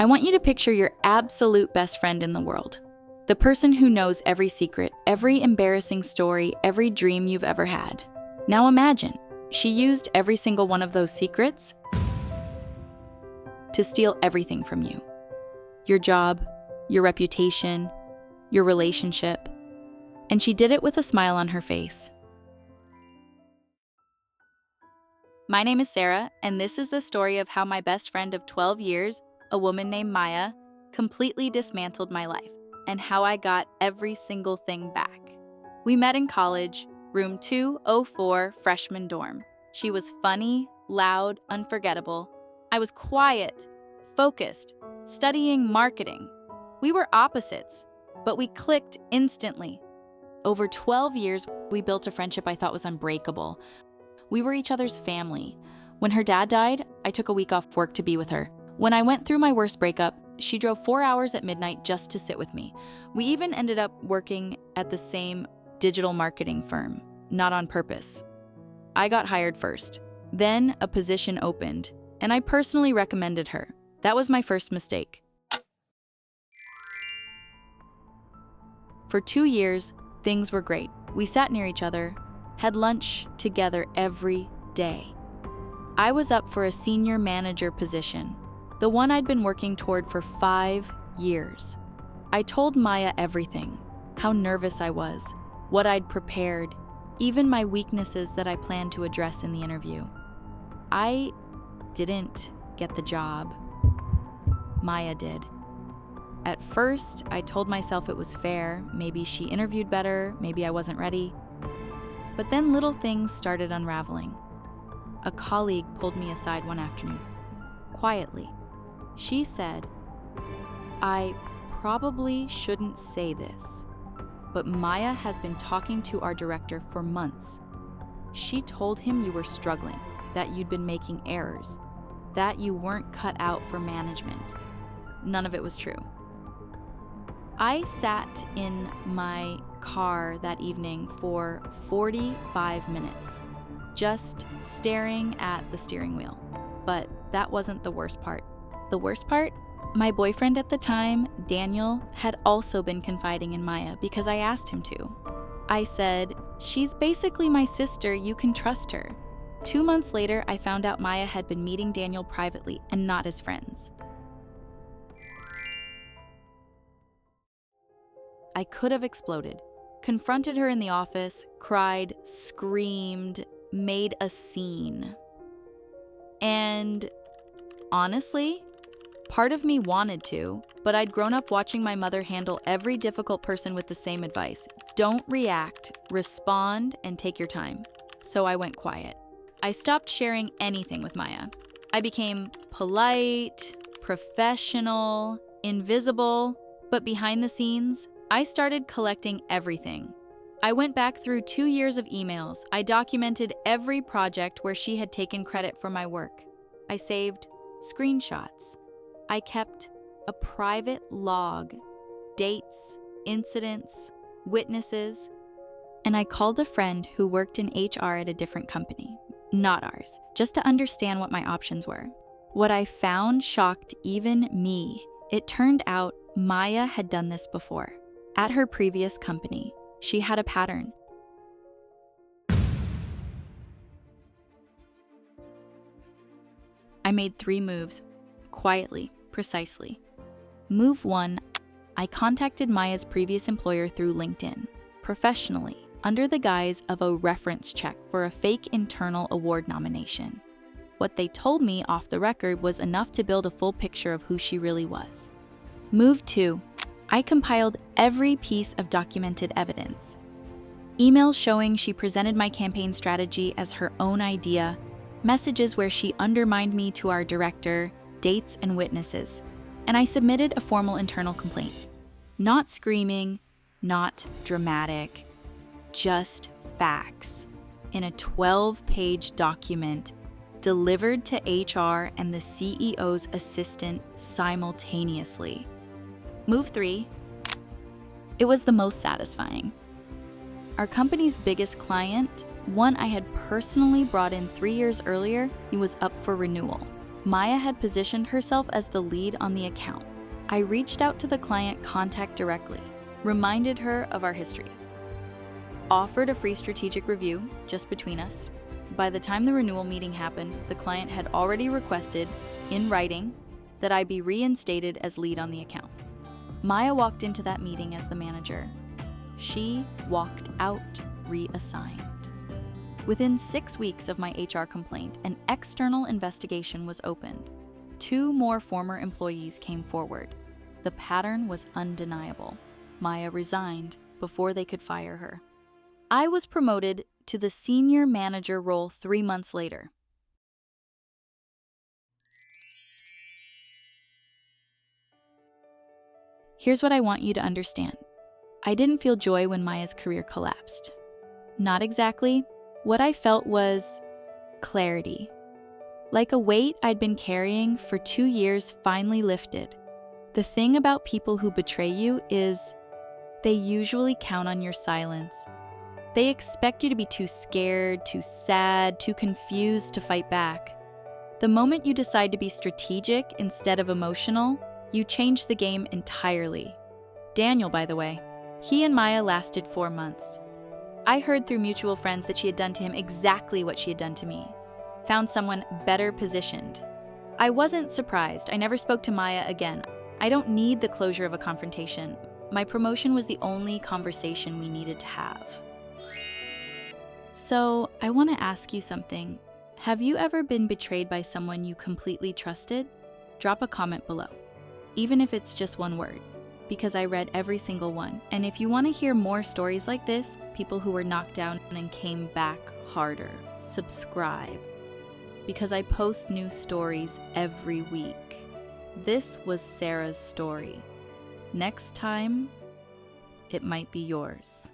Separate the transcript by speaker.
Speaker 1: I want you to picture your absolute best friend in the world. The person who knows every secret, every embarrassing story, every dream you've ever had. Now imagine, she used every single one of those secrets to steal everything from you. Your job, your reputation, your relationship. And she did it with a smile on her face. My name is Sarah, and this is the story of how my best friend of 12 years, a woman named Maya, completely dismantled my life, and how I got every single thing back. We met in college, room 204, freshman dorm. She was funny, loud, unforgettable. I was quiet, focused, studying marketing. We were opposites, but we clicked instantly. Over 12 years, we built a friendship I thought was unbreakable. We were each other's family. When her dad died, I took a week off work to be with her. When I went through my worst breakup, she drove 4 hours at midnight just to sit with me. We even ended up working at the same digital marketing firm, not on purpose. I got hired first. Then a position opened, and I personally recommended her. That was my first mistake. For 2 years, things were great. We sat near each other, had lunch together every day. I was up for a senior manager position, the one I'd been working toward for 5 years. I told Maya everything, how nervous I was, what I'd prepared, even my weaknesses that I planned to address in the interview. I didn't get the job. Maya did. At first, I told myself it was fair. Maybe she interviewed better, maybe I wasn't ready. But then little things started unraveling. A colleague pulled me aside one afternoon, quietly. She said, "I probably shouldn't say this, but Maya has been talking to our director for months. She told him you were struggling, that you'd been making errors, that you weren't cut out for management." None of it was true. I sat in my car that evening for 45 minutes, just staring at the steering wheel. But that wasn't the worst part. The worst part? My boyfriend at the time, Daniel, had also been confiding in Maya because I asked him to. I said, "She's basically my sister, you can trust her." 2 months later, I found out Maya had been meeting Daniel privately and not as friends. I could have exploded, confronted her in the office, cried, screamed, made a scene. And honestly, part of me wanted to, but I'd grown up watching my mother handle every difficult person with the same advice. Don't react, respond, and take your time. So I went quiet. I stopped sharing anything with Maya. I became polite, professional, invisible, but behind the scenes, I started collecting everything. I went back through 2 years of emails. I documented every project where she had taken credit for my work. I saved screenshots. I kept a private log, dates, incidents, witnesses, and I called a friend who worked in HR at a different company, not ours, just to understand what my options were. What I found shocked even me. It turned out Maya had done this before. At her previous company, she had a pattern. I made 3 moves, quietly, precisely. Move 1, I contacted Maya's previous employer through LinkedIn, professionally, under the guise of a reference check for a fake internal award nomination. What they told me off the record was enough to build a full picture of who she really was. Move 2, I compiled every piece of documented evidence. Emails showing she presented my campaign strategy as her own idea, messages where she undermined me to our director, dates and witnesses, and I submitted a formal internal complaint. Not screaming, not dramatic, just facts in a 12-page document delivered to HR and the CEO's assistant simultaneously. Move 3, it was the most satisfying. Our company's biggest client, one I had personally brought in 3 years earlier, he was up for renewal. Maya had positioned herself as the lead on the account. I reached out to the client contact directly, reminded her of our history, offered a free strategic review just between us. By the time the renewal meeting happened, the client had already requested, in writing, that I be reinstated as lead on the account. Maya walked into that meeting as the manager. She walked out reassigned. Within 6 weeks of my HR complaint, an external investigation was opened. 2 more former employees came forward. The pattern was undeniable. Maya resigned before they could fire her. I was promoted to the senior manager role 3 months later. Here's what I want you to understand. I didn't feel joy when Maya's career collapsed. Not exactly. What I felt was clarity. Like a weight I'd been carrying for 2 years finally lifted. The thing about people who betray you is they usually count on your silence. They expect you to be too scared, too sad, too confused to fight back. The moment you decide to be strategic instead of emotional, you change the game entirely. Daniel, by the way, he and Maya lasted 4 months. I heard through mutual friends that she had done to him exactly what she had done to me. Found someone better positioned. I wasn't surprised. I never spoke to Maya again. I don't need the closure of a confrontation. My promotion was the only conversation we needed to have. So, I want to ask you something. Have you ever been betrayed by someone you completely trusted? Drop a comment below, even if it's just 1 word, because I read every single one. And if you want to hear more stories like this, people who were knocked down and came back harder, subscribe, because I post new stories every week. This was Sarah's story. Next time, it might be yours.